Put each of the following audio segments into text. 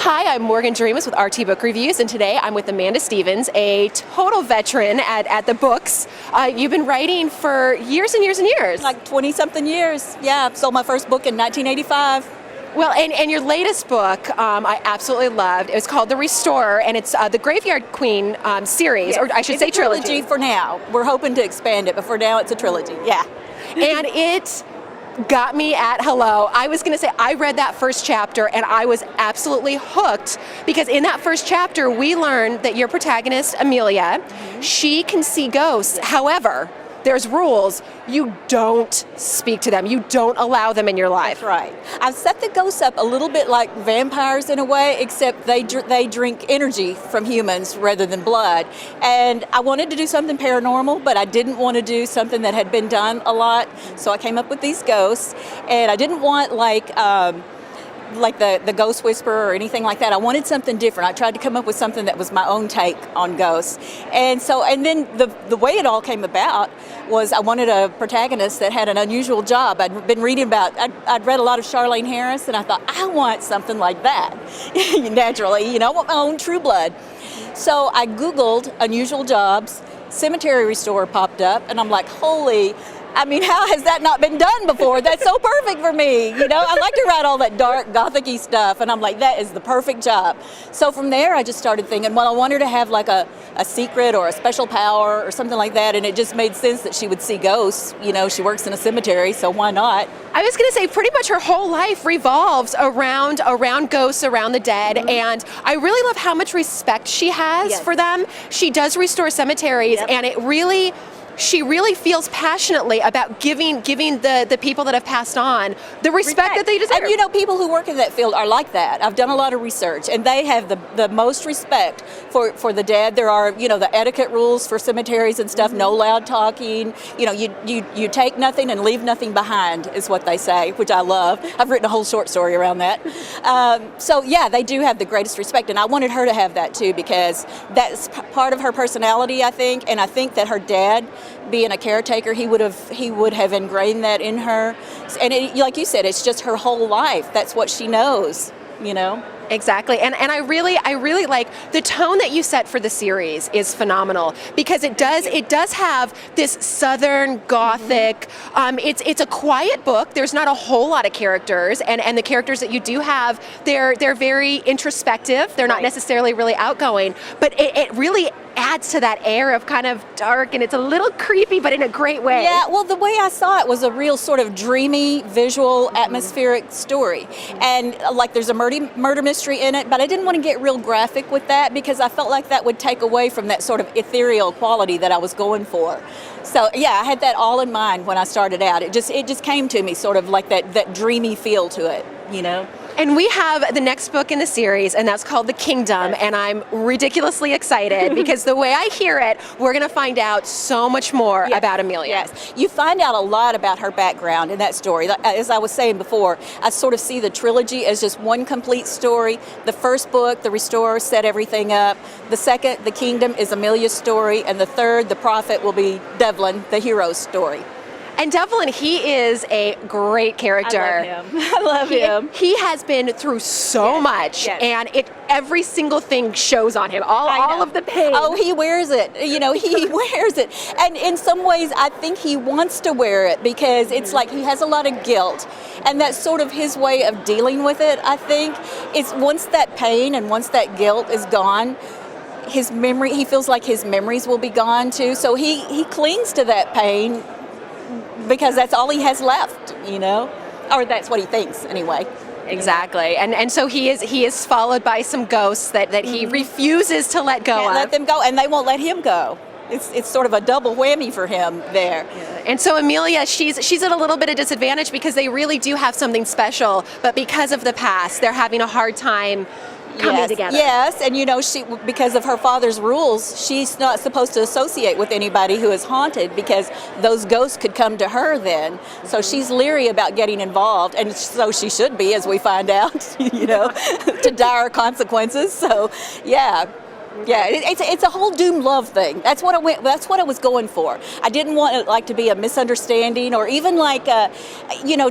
Hi, I'm Morgan Dreamus with RT Book Reviews, and today I'm with Amanda Stevens, a total veteran at the books. You've been writing for years and years and years. Like 20-something years. Yeah, I sold my first book in 1985. Well, and your latest book, I absolutely loved. It was called The Restorer, and it's the Graveyard Queen series, Yes. or I should It's say a trilogy for now. We're hoping to expand it, but for now it's a trilogy, yeah. And it got me at hello. I was going to say, I read that first chapter and I was absolutely hooked, because in that first chapter we learned that your protagonist, Amelia, she can see ghosts. However, there's rules. You don't speak to them. You don't allow them in your life. That's right. I've set the ghosts up a little bit like vampires in a way, except they drink energy from humans rather than blood. And I wanted to do something paranormal, but I didn't want to do something that had been done a lot. So I came up with these ghosts, and I didn't want like the Ghost Whisperer or anything like that. I wanted something different. I tried to come up with something that was my own take on ghosts. And then the way it all came about was I wanted a protagonist that had an unusual job. I'd been reading about, I'd read a lot of Charlene Harris, and I thought, I want something like that. Naturally, I want my own True Blood. So I Googled unusual jobs, cemetery restorer popped up, and I'm like, how has that not been done before? That's so perfect for me. I like to write all that dark, Gothic-y stuff, and I'm like, that is the perfect job. So from there, I just started thinking, well, I want her to have like a secret or a special power or something like that, and it just made sense that she would see ghosts. She works in a cemetery, so why not? I was going to say, pretty much her whole life revolves around ghosts, around the dead, and I really love how much respect she has for them. She does restore cemeteries, and she really feels passionately about giving the people that have passed on the respect that they deserve. And people who work in that field are like that. I've done a lot of research, and they have the most respect for the dead. There are, the etiquette rules for cemeteries and stuff, no loud talking. You take nothing and leave nothing behind is what they say, which I love. I've written a whole short story around that. So yeah, they do have the greatest respect, and I wanted her to have that too, because that's part of her personality, I think, and I think that her dad, being a caretaker, he would have ingrained that in her, and like you said, it's just her whole life. That's what she knows, Exactly, and I really like the tone that you set for the series is phenomenal, because it does have this Southern Gothic. It's a quiet book. There's not a whole lot of characters, and the characters that you do have, they're very introspective. They're not necessarily really outgoing, but it really adds to that air of kind of dark, and it's a little creepy, but in a great way. Yeah, well, the way I saw it was a real sort of dreamy, visual, atmospheric story. And like there's a murder mystery in it, but I didn't want to get real graphic with that, because I felt like that would take away from that sort of ethereal quality that I was going for. So yeah, I had that all in mind when I started out. It just came to me sort of like that dreamy feel to it, And we have the next book in the series, and that's called The Kingdom, and I'm ridiculously excited because the way I hear it, we're going to find out so much more about Amelia. Yes, you find out a lot about her background in that story. As I was saying before, I sort of see the trilogy as just one complete story. The first book, The Restorer, set everything up. The second, The Kingdom, is Amelia's story, and the third, The Prophet, will be Devlin, the hero's story. And Devlin, he is a great character. I love him. He has been through so much, and every single thing shows on him. All of the pain. Oh, he wears it. He wears it. And in some ways, I think he wants to wear it, because it's like he has a lot of guilt. And that's sort of his way of dealing with it, I think. It's once that pain and once that guilt is gone, he feels like his memories will be gone too. So he clings to that pain, because that's all he has left, or that's what he thinks anyway. Exactly, and so he is followed by some ghosts that he refuses to let go of. Can't let them go, and they won't let him go. It's sort of a double whammy for him there. And so Amelia, she's at a little bit of disadvantage, because they really do have something special, but because of the past, they're having a hard time coming together. Yes, and she, because of her father's rules, she's not supposed to associate with anybody who is haunted, because those ghosts could come to her then. So she's leery about getting involved, and so she should be, as we find out, to dire consequences. So yeah. Yeah, it's a whole doomed love thing. That's what I went. That's what I was going for. I didn't want it like to be a misunderstanding or even like a,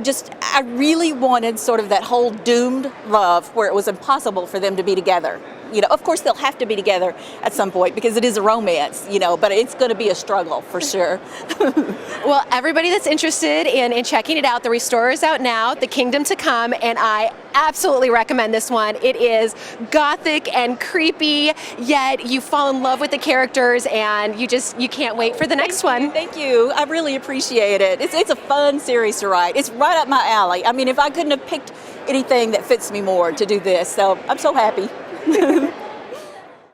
just I really wanted sort of that whole doomed love where it was impossible for them to be together. Of course they'll have to be together at some point because it is a romance, but it's going to be a struggle for sure. Well, everybody that's interested in checking it out, The Restorer is out now, The Kingdom to Come, and I absolutely recommend this one. It is gothic and creepy, yet you fall in love with the characters and you can't wait for the next one. Thank you. I really appreciate it. It's a fun series to write. It's right up my alley. I mean, if I couldn't have picked anything that fits me more to do this, so I'm so happy.